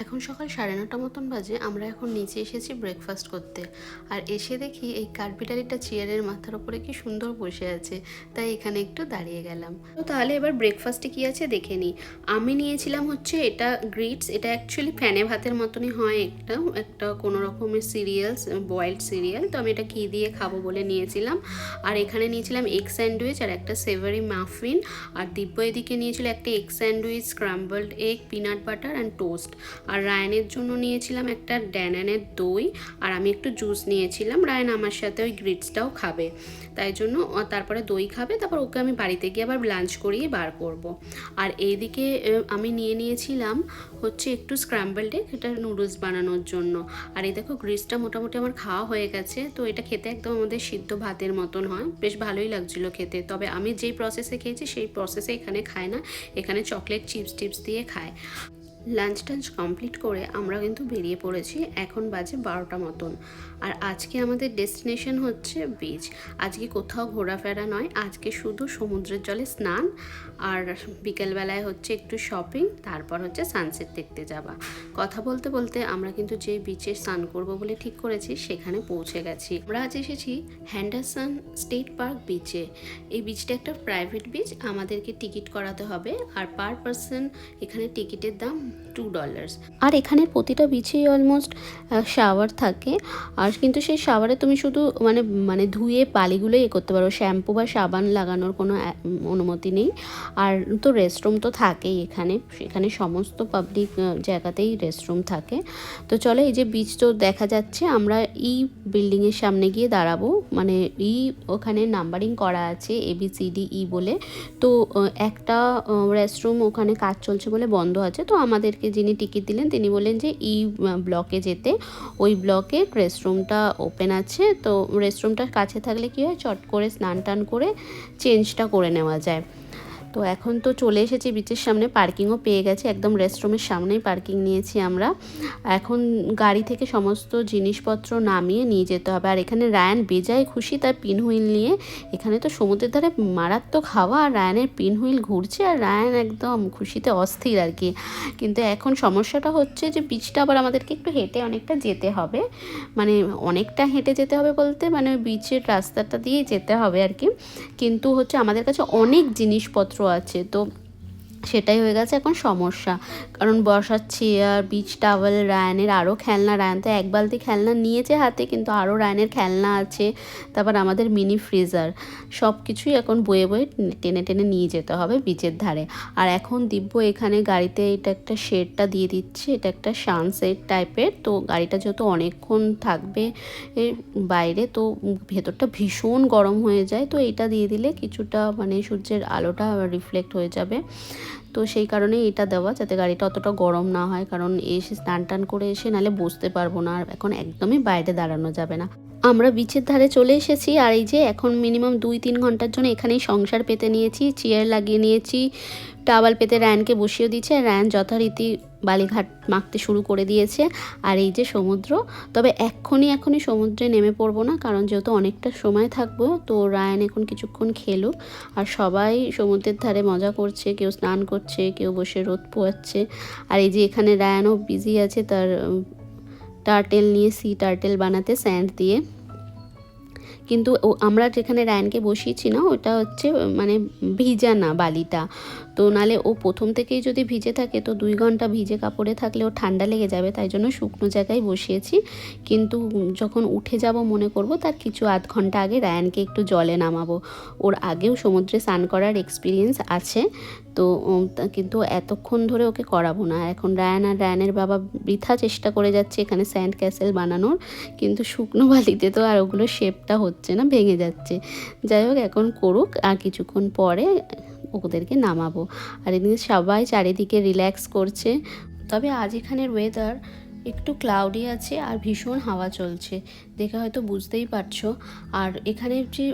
এখন সকাল 9:30 মতন বাজে। আমরা এখন নিচে এসেছি ব্রেকফাস্ট করতে। আর এসে দেখি এই কাঠবিড়ালিটা চেয়ারের মাথার উপরে কি সুন্দর বসে আছে, তাই এখানে একটু দাঁড়িয়ে গেলাম। তো তাহলে এবার ব্রেকফাস্টে কি আছে দেখে নিই। আমি নিয়েছিলাম হচ্ছে এটা গ্রিটস, এটা অ্যাকচুয়ালি ফ্যানে ভাতের মতনই হয়, একটা একটা কোনো রকমের সিরিয়ালস, বয়েলড সিরিয়াল। তো আমি এটা ঘি দিয়ে খাবো বলে নিয়েছিলাম। আর এখানে নিয়েছিলাম এগ স্যান্ডউইচ আর একটা সেভারি মাফিন। আর দিব্য এদিকে নিয়েছিল একটা egg sandwich, scrambled egg, peanut butter and toast. আর রায়ানের জন্য নিয়েছিলাম একটা ড্যানানের দই, আর আমি একটু জুস নিয়েছিলাম। রায়ান আমার সাথে ওই গ্রিটসটাও খাবে, তাই জন্য তারপরে দই খাবে, তারপর ওকে আমি বাড়িতে গিয়ে আবার লাঞ্চ করিয়ে বার করব। আর এইদিকে আমি নিয়েছিলাম হচ্ছে একটু স্ক্র্যাম্বলড এগ, এটা নুডলস বানানোর জন্য। আর এই দেখো গ্রিটসটা মোটামুটি আমার খাওয়া হয়ে গেছে। তো এটা খেতে একদম আমাদের সিদ্ধ ভাতের মতন হয়, বেশ ভালোই লাগছিলো খেতে। তবে আমি যেই প্রসেসে খেয়েছি সেই প্রসেসে এখানে খায় না, এখানে চকলেট চিপস টিপস দিয়ে খায়। লাঞ্চ টাঞ্চ কমপ্লিট করে আমরা কিন্তু বেরিয়ে পড়েছি। এখন বাজে 12টা মতন। আর আজকে আমাদের ডেস্টিনেশন হচ্ছে বিচ। আজকে কোথাও ঘোরাফেরা নয়, আজকে শুধু সমুদ্রের জলে স্নান, আর বিকেলবেলায় হচ্ছে একটু শপিং, তারপর হচ্ছে সানসেট দেখতে যাওয়া। কথা বলতে বলতে আমরা কিন্তু যে বিচে স্নান করব বলে ঠিক করেছি সেখানে পৌঁছে গেছি। আমরা আজ এসেছি হ্যান্ডারসন স্টেট পার্ক বিচে। এই বিচটা একটা প্রাইভেট বিচ, আমাদেরকে টিকিট করাতে হবে। আর পার পারসন এখানে টিকিটের দাম $2। আর এখানে প্রতিটা বিচেই অলমোস্ট শাওয়ার থাকে। আর কিন্তু সেই শাওয়ারে তুমি শুধু মানে মানে ধুয়ে বালিগুলোই করতে পারো, শ্যাম্পু বা সাবান লাগানোর কোনো অনুমতি নেই। আর তো রেস্টরুম তো থাকেই এখানে, সেখানে সমস্ত পাবলিক জায়গাতেই রেস্টরুম থাকে। তো চলো, এই যে বিচ তো দেখা যাচ্ছে, আমরা বিল্ডিংয়ের সামনে গিয়ে দাঁড়াবো। মানে ওখানে নাম্বারিং করা আছে ABCDE বলে। তো একটা রেস্টরুম ওখানে কাজ চলছে বলে বন্ধ আছে। তো আমাদেরকে যিনি টিকিট দিলেন তিনি বললেন যে ব্লকে যেতে, ওই ব্লকে রেস্টরুমটা ওপেন আছে। তো রেস্টরুমটার কাছে থাকলে কি হয়, চট করে স্নান টান করে চেঞ্জটা করে নেওয়া যায়। তো এখন তো চলে এসেছি বিচের সামনে, পার্কিংও পেয়ে গেছে, একদম রেস্টরুমের সামনেই পার্কিং নিয়েছি আমরা। এখন গাড়ি থেকে সমস্ত জিনিসপত্র নামিয়ে নিয়ে যেতে হবে। আর এখানে রায়ান বেজায় খুশি তার পিন হুইল নিয়ে। এখানে তো সমুদ্রের ধারে মারাত্মক হাওয়া, আর রায়ানের পিন হুইল ঘুরছে, আর রায়ান একদম খুশিতে অস্থির আর কি। কিন্তু এখন সমস্যাটা হচ্ছে যে বিচটা আবার আমাদেরকে একটু হেঁটে অনেকটা যেতে হবে। মানে অনেকটা হেঁটে যেতে হবে বলতে মানে ওই বিচের রাস্তাটা দিয়েই যেতে হবে আর কি। কিন্তু হচ্ছে আমাদের কাছে অনেক জিনিসপত্র আছে, তো সেটাই হয়ে গেছে এখন সমস্যা। কারণ বসার চেয়ার, বিচ টাওয়েল, রায়ানের আরও খেলনা, রায়ান তো এক বালতি খেলনা নিয়েছে হাতে, কিন্তু আরও রায়ানের খেলনা আছে। তারপর আমাদের মিনি ফ্রিজার, সব কিছুই এখন বয়ে বয়ে টেনে টেনে নিয়ে যেতে হবে বিচের ধারে। আর এখন দিব্য এখানে গাড়িতে এটা একটা শেডটা দিয়ে দিচ্ছে, এটা একটা সানসেট টাইপের। তো গাড়িটা যেহেতু অনেকক্ষণ থাকবে বাইরে, তো ভেতরটা ভীষণ গরম হয়ে যায়। তো এটা দিয়ে দিলে কিছুটা মানে সূর্যের আলোটা রিফ্লেক্ট হয়ে যাবে। তো সেই কারণেই এটা দেওয়া, যাতে গাড়িটা অতটা গরম না হয়। কারণ এসে স্নান টান করে এসে নাহলে বসতে পারবো না, আর এখন একদমই বাইরে দাঁড়ানো যাবে না। আমরা বিচের ধারে চলে এসেছি। আর এই যে এখন মিনিমাম 2-3 ঘন্টার জন্য এখানেই সংসার পেতে নিয়েছি, চেয়ার লাগিয়ে নিয়েছি, টাওয়াল পেতে রায়ানকে বসিয়ে দিয়েছে। রায়ান যথারীতি বালিঘাট মাখতে শুরু করে দিয়েছে। আর এই যে সমুদ্র, তবে এখনই সমুদ্রে নেমে পড়বো না, কারণ যেহেতু অনেকটা সময় থাকবো। তো রায়ান এখন কিছুক্ষণ খেলুক। আর সবাই সমুদ্রের ধারে মজা করছে, কেউ স্নান করছে, কেউ বসে রোদ পোয়াচ্ছে। আর এই যে এখানে রায়ানও বিজি আছে তার টার্টেল নিয়ে, সি টার্টেল বানাতে স্যান্ড দিয়ে। কিন্তু আমরা যেখানে রায়ানকে বসিয়েছি না, ওটা হচ্ছে মানে ভিজা না বালিটা। তো নালে ও প্রথম থেকেই যদি ভিজে থাকে, তো 2 ঘন্টা ভিজে কাপড়ে থাকলে ও ঠান্ডা লেগে যাবে, তাই জন্য শুকনো জায়গায় বসিয়েছি। কিন্তু যখন উঠে যাব মনে করব, তার কিছু আধ ঘন্টা আগে রায়ানকে একটু জলে নামাবো। ওর আগেও সমুদ্রে স্নান করার এক্সপিরিয়েন্স আছে, তো কিন্তু এতক্ষণ ধরে ওকে করাবো না। এখন রায়ান আর রায়ানের বাবা বৃথা চেষ্টা করে যাচ্ছে এখানে স্যান্ড ক্যাসেল বানানোর, কিন্তু শুকনো বালিতে তো আর ওগুলো শেপটা হচ্ছে না, ভেঙে যাচ্ছে। যাই হোক, এখন করুক, আর কিছুক্ষণ পরে ওদেরকে নামাবো। আর এদিকে সবাই চারিদিকে রিল্যাক্স করছে। তবে আজ এখানের ওয়েদার একটু ক্লাউডি আছে আর ভীষণ হাওয়া চলছে, দেখে হয়তো বুঝতেই পারছো। আর এখানে যে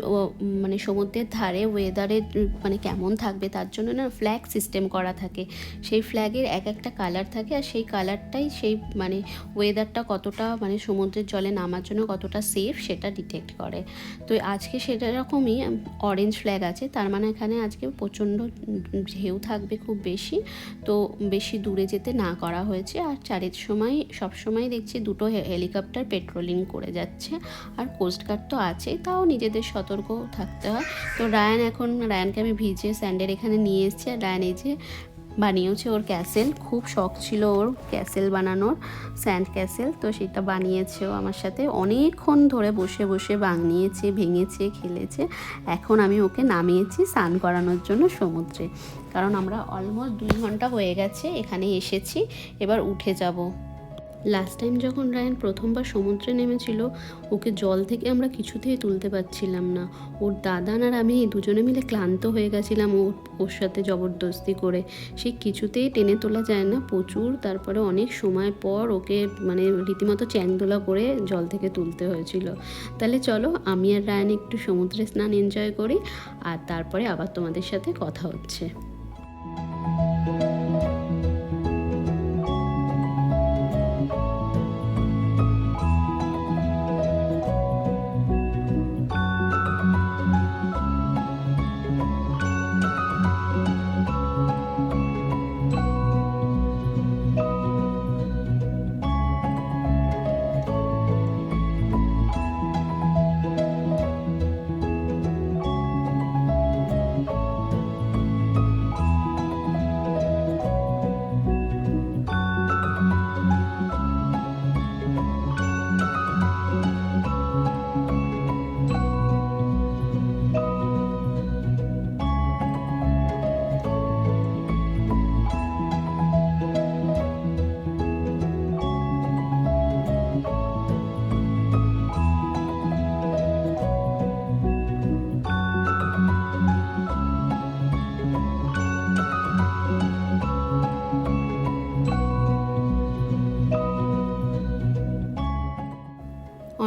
মানে সমুদ্রের ধারে ওয়েদারের মানে কেমন থাকবে তার জন্য না ফ্ল্যাগ সিস্টেম করা থাকে। সেই ফ্ল্যাগের এক একটা কালার থাকে, আর সেই কালারটাই সেই মানে ওয়েদারটা কতটা মানে সমুদ্রের জলে নামার জন্য কতটা সেফ সেটা ডিটেক্ট করে। তো আজকে সেটা রকমই অরেঞ্জ ফ্ল্যাগ আছে, তার মানে এখানে আজকে প্রচণ্ড ঢেউ থাকবে খুব বেশি, তো বেশি দূরে যেতে না করা হয়েছে। আর চারের সময় সবসময় দেখছি দুটো হেলিকপ্টার পেট্রোলিং করে যাচ্ছে, আর কোস্টগার্ড তো আছেই, তাও নিজেদের সতর্ক থাকতে হয়। তো রায়ানকে আমি ভিজে স্যান্ডেল এখানে নিয়ে এসেছি, আর রায়ান এই যে বানিয়েছে ওর ক্যাসেল, খুব শখ ছিল ওর ক্যাসেল বানানোর, স্যান্ড ক্যাসেল, তো সেটা বানিয়েছেও আমার সাথে অনেকক্ষণ ধরে বসে বসে বানিয়েছে, ভেঙেছে, খেলেছে। এখন আমি ওকে নামিয়েছি স্নান করানোর জন্য সমুদ্রে, কারণ আমরা অলমোস্ট 2 ঘন্টা হয়ে গেছে এখানে এসেছি, এবার উঠে যাব। লাস্ট টাইম যখন রায়ান প্রথমবার সমুদ্রে নেমেছিল, ওকে জল থেকে আমরা কিছুতেই তুলতে পারছিলাম না। ওর দাদান আর আমি দুজনে মিলে ক্লান্ত হয়ে গেছিলাম ওর সাথে জবরদস্তি করে, সে কিছুতেই টেনে তোলা যায় না প্রচুর। তারপরে অনেক সময় পর ওকে মানে রীতিমতো চ্যাংদোলা করে জল থেকে তুলতে হয়েছিল। তাহলে চলো আমি আর রায়ান একটু সমুদ্রে স্নান এনজয় করি, আর তারপরে আবার তোমাদের সাথে কথা হচ্ছে।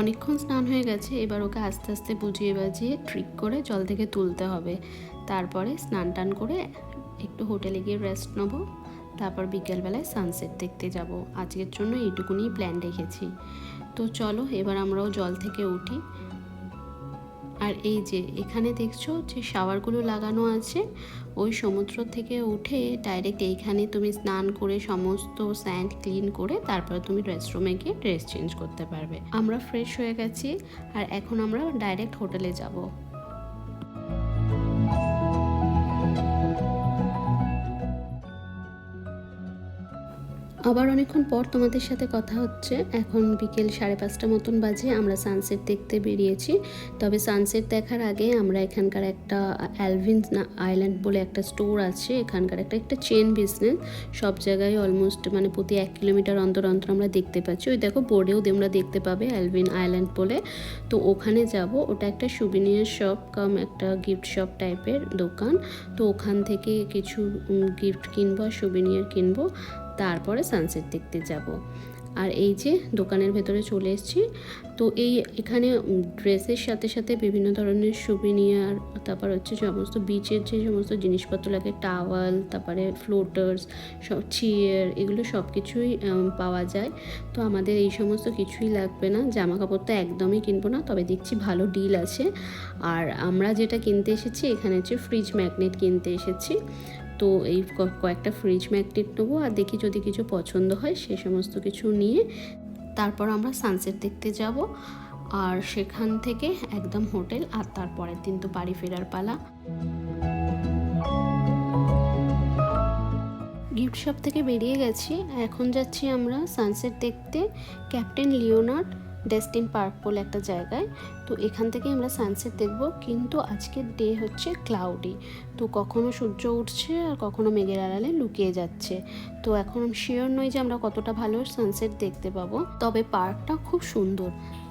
অনেকক্ষণ স্নান হয়ে গেছে, এবার ওকে আস্তে আস্তে বুঝিয়ে বাজিয়ে ট্রিক করে জল থেকে তুলতে হবে। তারপরে স্নান টান করে একটু হোটেলে গিয়ে রেস্ট নেবো, তারপর বিকেলবেলায় সানসেট দেখতে যাব। আজকের জন্য এইটুকুনি প্ল্যান রেখেছি। তো চলো এবার আমরাও জল থেকে উঠি। আর এই যে এখানে দেখছো যে শাওয়ারগুলো লাগানো আছে, ওই সমুদ্র থেকে উঠে ডাইরেক্ট এইখানে তুমি স্নান করে সমস্ত স্যান্ড ক্লিন করে তারপরে তুমি রেস্টরুমে গিয়ে ড্রেস চেঞ্জ করতে পারবে। আমরা ফ্রেশ হয়ে গেছি, আর এখন আমরা ডাইরেক্ট হোটেলে যাব। আবার অনেকক্ষণ পর তোমাদের সাথে কথা হচ্ছে। এখন বিকেল 5:30 মতন বাজে, আমরা সানসেট দেখতে বেরিয়েছি। তবে সানসেট দেখার আগে আমরা এখানকার একটা অ্যালভিন আইল্যান্ড বলে একটা স্টোর আছে, এখানকার একটা চেন বিজনেস, সব জায়গায় অলমোস্ট মানে প্রতি 1 কিলোমিটার অন্তর অন্তর আমরা দেখতে পাচ্ছি। ওই দেখো বোর্ডেও তোমরা দেখতে পাবে অ্যালভিন আইল্যান্ড বলে। তো ওখানে যাব, ওটা একটা সুভিনিয়ার শপ কাম একটা গিফট শপ টাইপের দোকান। তো ওখান থেকে কিছু গিফট কিনবো আর সুভিনিয়ার কিনবো, তারপরে সানসেট দেখতে যাব। আর এই যে দোকানের ভেতরে চলে এসেছি। তো এখানে ড্রেসের সাথে সাথে বিভিন্ন ধরনের সুভিনিয়ার, তারপর হচ্ছে সমস্ত বিচের যে সমস্ত জিনিসপত্র লাগে, টাওয়াল, তারপরে ফ্লোটার্স, সব চেয়ার, এগুলো সব কিছুই পাওয়া যায়। তো আমাদের এই সমস্ত কিছুই লাগবে না, জামা কাপড় তো একদমই কিনবো না, তবে দেখছি ভালো ডিল আছে। আর আমরা যেটা কিনতে এসেছি এখানে হচ্ছে ফ্রিজ ম্যাগনেট কিনতে এসেছি। তো এই কয়েকটা ফ্রিজ ম্যাগনেট নেবো, আর দেখি যদি কিছু পছন্দ হয় সে সমস্ত কিছু নিয়ে তারপর আমরা সানসেট দেখতে যাব। আর সেখান থেকে একদম হোটেল, আর তারপরের দিন তো বাড়ি ফেরার পালা। গিফট শপ থেকে বেরিয়ে গেছি, এখন যাচ্ছি আমরা সানসেট দেখতে ক্যাপ্টেন লিওনার্ড ডেস্টিন পার্ক বলে একটা জায়গায়। তো এখান থেকে আমরা সানসেট দেখব, কিন্তু আজকের ডে হচ্ছে ক্লাউডি, তো কখনো সূর্য উঠছে আর কখনো মেঘের আড়ালে লুকিয়ে যাচ্ছে। তো এখন শিওর নই যে আমরা কতটা ভালো সানসেট দেখতে পাবো, তবে পার্কটা খুব সুন্দর।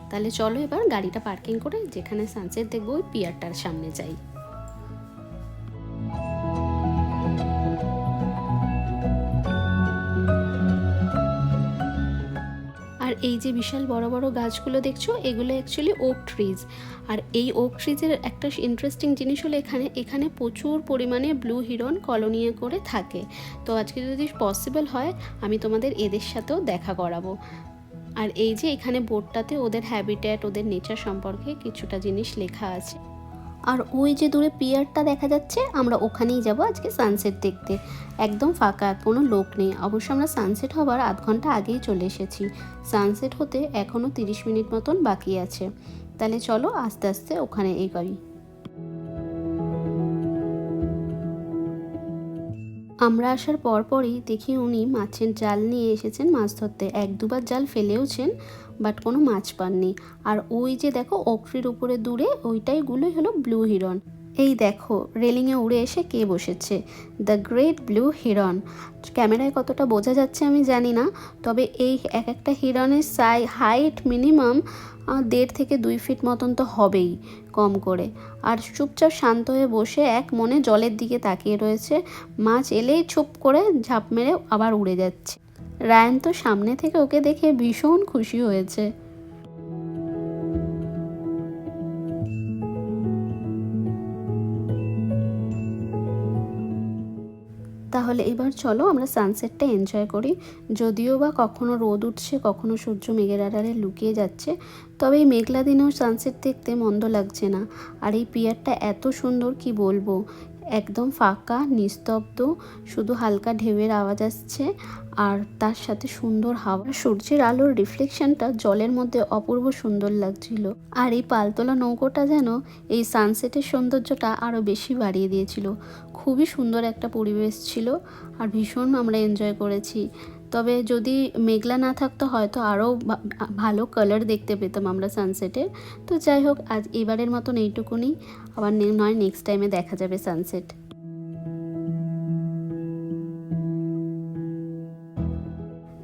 তাহলে চলো এবার গাড়িটা পার্কিং করে যেখানে সানসেট দেখবো ওই পিয়ারটার সামনে যাই। এই যে বিশাল বড় বড় গাছগুলো দেখছো, এগুলো অ্যাকচুয়ালি ওক ট্রিজ। আর এই ওক ট্রিজের একটা ইন্টারেস্টিং জিনিস হলো এখানে প্রচুর পরিমাণে ব্লু হিরন কলোনিয়ে করে থাকে। তো আজকে যদি পসিবল হয় আমি তোমাদের এদের সাথেও দেখা করাবো। আর এই যে এখানে বোর্ডটাতে ওদের হ্যাবিট্যাট, ওদের নেচার সম্পর্কে কিছুটা জিনিস লেখা আছে। আর ওই যে দূরে পিয়ারটা দেখা যাচ্ছে, আমরা ওখানেই যাব আজকে সানসেট দেখতে। একদম ফাঁকা, কোনো লোক নেই। অবশ্য আমরা সানসেট হবার আধ ঘন্টা আগেই চলে এসেছি। সানসেট হতে এখনও 30 মিনিট মতন বাকি আছে। তাহলে চলো আস্তে আস্তে ওখানে এগোই। আমরা আসার পরপরই দেখি উনি মাছের জাল নিয়ে এসেছেন মাছ ধরতে। 1-2বার জাল ফেলেওছেন, বাট কোনো মাছ পাননি। আর ওই যে দেখো অক্রির উপরে দূরে ওইটাইগুলোই হলো ব্লু হিরন। এই দেখো রেলিংয়ে উড়ে এসে কে বসেছে, দ্য গ্রেট ব্লু হিরন। ক্যামেরায় কতটা বোঝা যাচ্ছে আমি জানি না, তবে এই এক একটা হিরনের হাইট মিনিমাম 1.5 থেকে 2 ফিট মতন তো হবেই কম করে। আর চুপচাপ শান্ত হয়ে বসে এক মনে জলের দিকে তাকিয়ে রয়েছে। মাছ এলেই চুপ করে ঝাঁপ মেরে আবার উড়ে যাচ্ছে। রায়ান তো সামনে থেকে ওকে দেখে ভীষণ খুশি হয়েছে। তাহলে এবার চলো আমরা সানসেটটা এনজয় করি। যদিও বা কখনো রোদ উঠছে, কখনো সূর্য মেঘের আড়ালে লুকিয়ে যাচ্ছে, তবে এই মেঘলা দিনেও সানসেট দেখতে মন্দ লাগছে না। আর এই পিয়ারটা এত সুন্দর কি বলবো, একদম ফাঁকা নিস্তব্ধ, শুধু হালকা ঢেউয়ের আওয়াজ আসছে আর তার সাথে সুন্দর হাওয়া। সূর্যের আলোর রিফ্লেকশনটা জলের মধ্যে অপূর্ব সুন্দর লাগছিল। আর এই পালতোলা নৌকোটা যেন এই সানসেটের সৌন্দর্যটা আরও বেশি বাড়িয়ে দিয়েছিল। খুবই সুন্দর একটা পরিবেশ ছিল আর ভীষণ আমরা এনজয় করেছি। তবে যদি মেঘলা না থাকতো হয়তো আরও ভালো কালার দেখতে পেতাম আমরা সানসেটের। তো যাই হোক, আজ এবারের মতন এইটুকুনি। আবার নয় নেক্সট টাইমে দেখা যাবে সানসেট।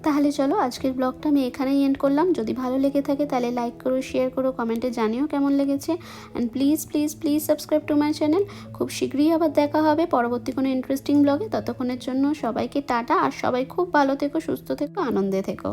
তাহলে চলো আজকের ব্লগটা আমি এখানেই এন্ড করলাম। যদি ভালো লেগে থাকে তাহলে লাইক করো, শেয়ার করো, কমেন্টে জানিও কেমন লেগেছে। And please please please subscribe to my channel. খুব শীঘ্রই আবার দেখা হবে পরবর্তী কোনো ইন্টারেস্টিং ব্লগে। ততক্ষণের জন্য সবাইকে টাটা। আর সবাই খুব ভালো থেকো, সুস্থ থেকো, আনন্দে থেকো।